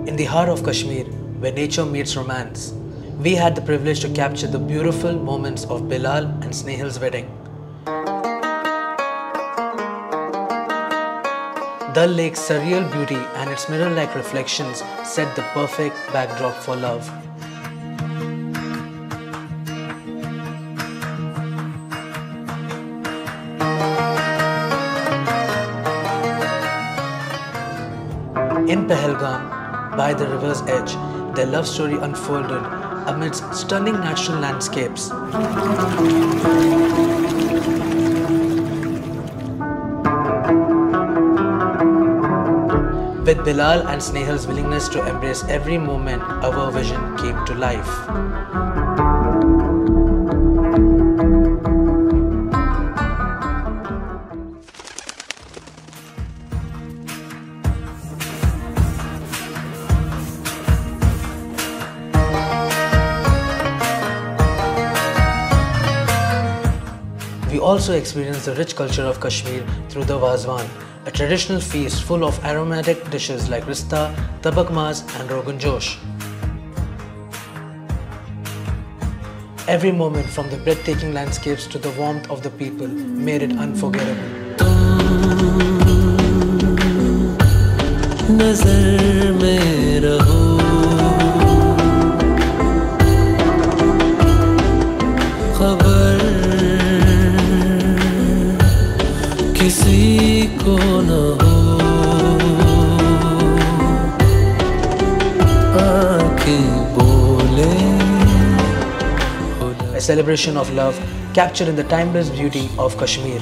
In the heart of Kashmir, where nature meets romance, we had the privilege to capture the beautiful moments of Bilal and Snehil's wedding. Dal Lake's surreal beauty and its mirror-like reflections set the perfect backdrop for love. In Pahalgam, by the river's edge, their love story unfolded amidst stunning natural landscapes. With Bilal and Snehil's willingness to embrace every moment, our vision came to life. We also experienced the rich culture of Kashmir through the Wazwan, a traditional feast full of aromatic dishes like rista, tabak mas and rogan josh. Every moment from the breathtaking landscapes to the warmth of the people made it unforgettable. A celebration of love captured in the timeless beauty of Kashmir.